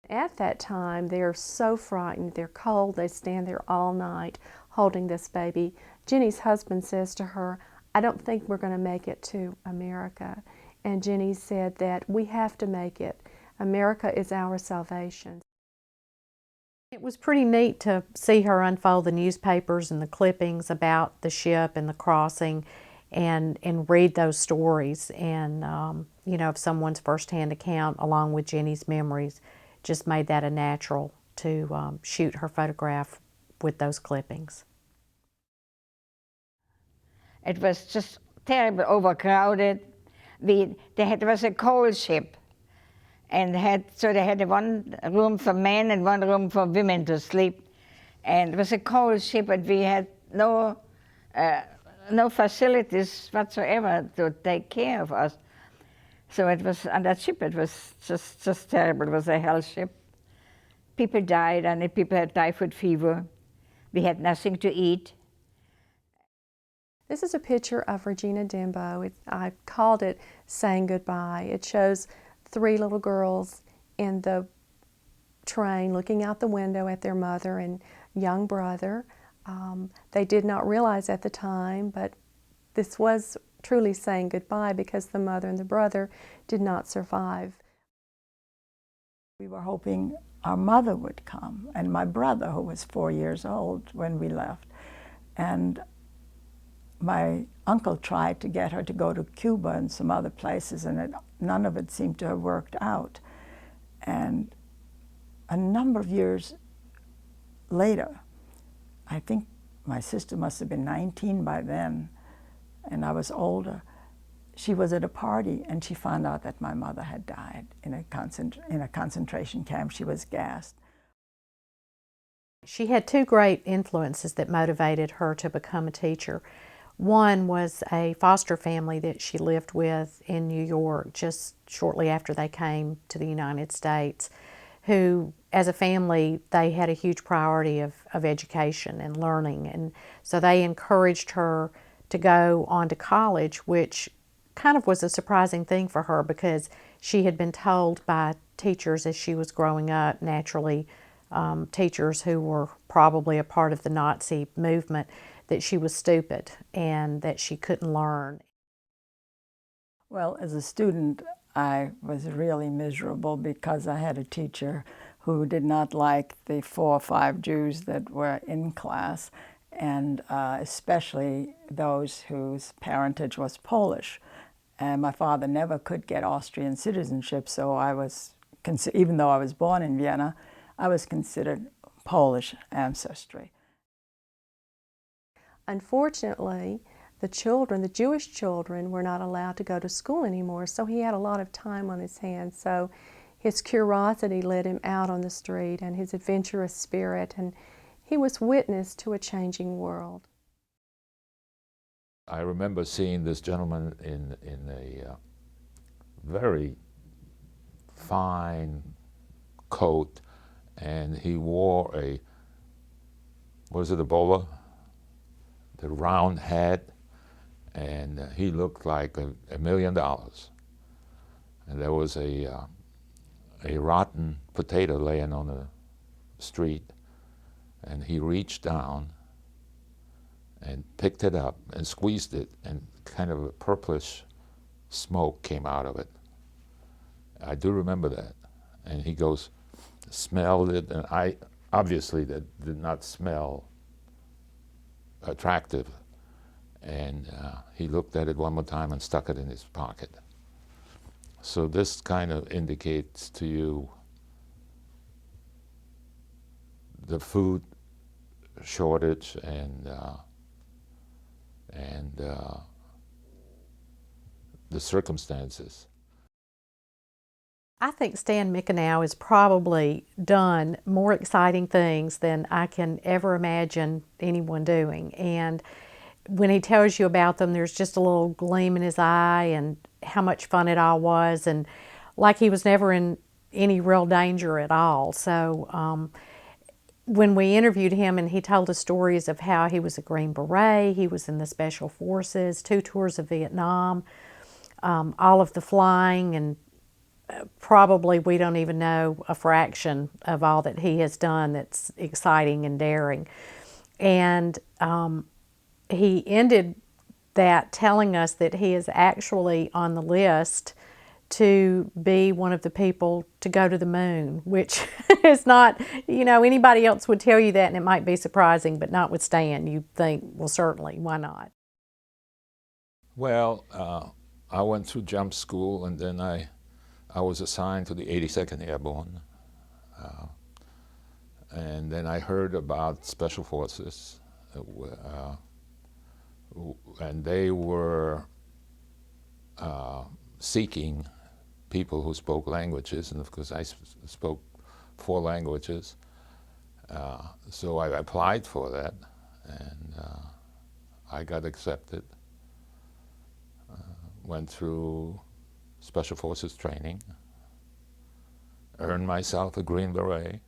At that time, they're so frightened, they're cold, they stand there all night holding this baby. Jenny's husband says to her, "I don't think we're going to make it to America." And Jenny said that we have to make it. America is our salvation. It was pretty neat to see her unfold the newspapers and the clippings about the ship and the crossing and read those stories and, you know, of someone's firsthand account along with Jenny's memories. Just made that a natural to shoot her photograph with those clippings. It was just terrible, overcrowded. It was a coal ship, and they had one room for men and one room for women to sleep. And it was a coal ship, but we had no facilities whatsoever to take care of us. So it was, on that ship, it was just terrible. It was a hell ship. People died, and people had typhoid fever. We had nothing to eat. This is a picture of Regina Dembo. I called it Saying Goodbye. It shows three little girls in the train looking out the window at their mother and young brother. They did not realize at the time, but this was truly saying goodbye because the mother and the brother did not survive. We were hoping our mother would come, and my brother, who was 4 years old when we left. And my uncle tried to get her to go to Cuba and some other places, and none of it seemed to have worked out. And a number of years later, I think my sister must have been 19 by then, and I was older. She was at a party, and she found out that my mother had died in a concentration camp. She was gassed. She had two great influences that motivated her to become a teacher. One was a foster family that she lived with in New York just shortly after they came to the United States, who, as a family, they had a huge priority of education and learning. And so they encouraged her to go on to college, which kind of was a surprising thing for her because she had been told by teachers as she was growing up, naturally teachers who were probably a part of the Nazi movement, that she was stupid and that she couldn't learn. Well, as a student, I was really miserable because I had a teacher who did not like the 4 or 5 Jews that were in class, and especially those whose parentage was Polish. And my father never could get Austrian citizenship, so I was, even though I was born in Vienna, I was considered Polish ancestry. Unfortunately, the Jewish children, were not allowed to go to school anymore, so he had a lot of time on his hands. So his curiosity led him out on the street, and his adventurous spirit, and he was witness to a changing world. I remember seeing this gentleman in a very fine coat, and he wore a, was it a bowler? The round hat, and he looked like $1 million. And there was a rotten potato laying on the street, and he reached down and picked it up and squeezed it, and kind of a purplish smoke came out of it. I do remember that. And he goes, smelled it, and I obviously that did not smell attractive. And he looked at it one more time and stuck it in his pocket. So this kind of indicates to you the food shortage and the circumstances. I think Stan Minkinow has probably done more exciting things than I can ever imagine anyone doing. And when he tells you about them, there's just a little gleam in his eye and how much fun it all was, and like he was never in any real danger at all. So when we interviewed him and he told us stories of how he was a Green Beret, he was in the Special Forces, 2 tours of Vietnam, all of the flying and probably we don't even know a fraction of all that he has done that's exciting and daring. And he ended that telling us that he is actually on the list to be one of the people to go to the moon, which is not, anybody else would tell you that and it might be surprising, but notwithstanding, you think, well, certainly, why not? Well, I went through jump school, and then I was assigned to the 82nd Airborne. And then I heard about Special Forces, and they were seeking people who spoke languages, and of course I spoke 4 languages. So I applied for that, and I got accepted. Went through Special Forces training, earned myself a Green Beret.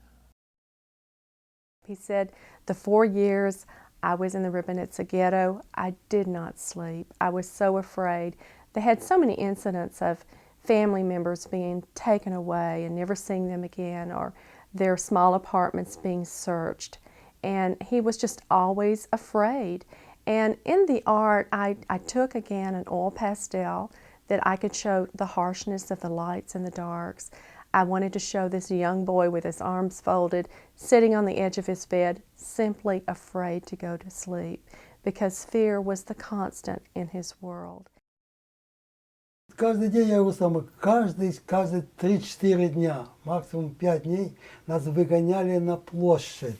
He said, the 4 years I was in the Ribinitsa ghetto, I did not sleep. I was so afraid. They had so many incidents of family members being taken away and never seeing them again, or their small apartments being searched. And he was just always afraid. And in the art, I took again an oil pastel that I could show the harshness of the lights and the darks. I wanted to show this young boy with his arms folded, sitting on the edge of his bed, simply afraid to go to sleep, because fear was the constant in his world. Каждый день я его каждые 3-4 дня, максимум 5 дней, нас выгоняли на площадь.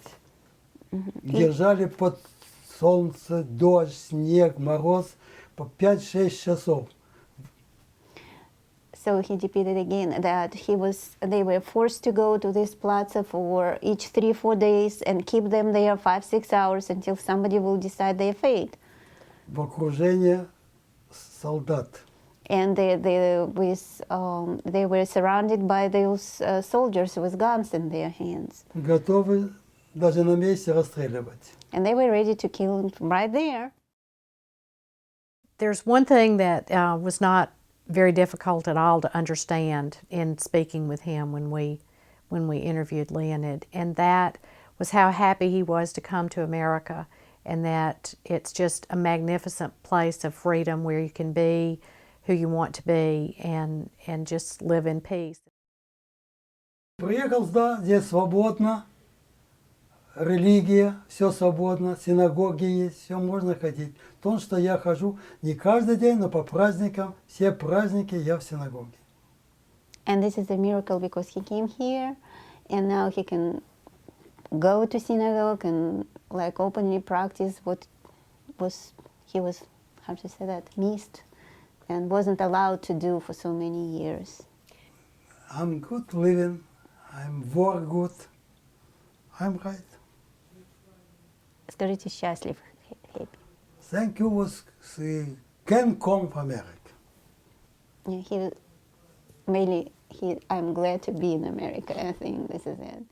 Держали под солнце, дождь, снег, мороз по 5-6 часов. So he repeated again that they were forced to go to this plaza for each 3-4 days and keep them there 5-6 hours until somebody will decide their fate. В окружении солдат. And they were surrounded by those soldiers with guns in their hands. Готовы даже на месте расстреливать. And they were ready to kill him right there. There's one thing that was not very difficult at all to understand in speaking with him when we interviewed Leonid, and that was how happy he was to come to America, and that it's just a magnificent place of freedom where you can be who you want to be and just live in peace. Приехал сюда, здесь свободно, религия, все свободно, синагоги есть, все можно ходить. В том, что я хожу не каждый день, но по праздникам, все праздники я в синагоге. And this is a miracle because he came here and now he can go to synagogue and like openly practice what he was, how to say that, missed and wasn't allowed to do for so many years. I'm good living, I'm work good, I'm right. Скажите, счастлив, happy. Thank you, was can come from America. Yeah, I'm glad to be in America. I think this is it.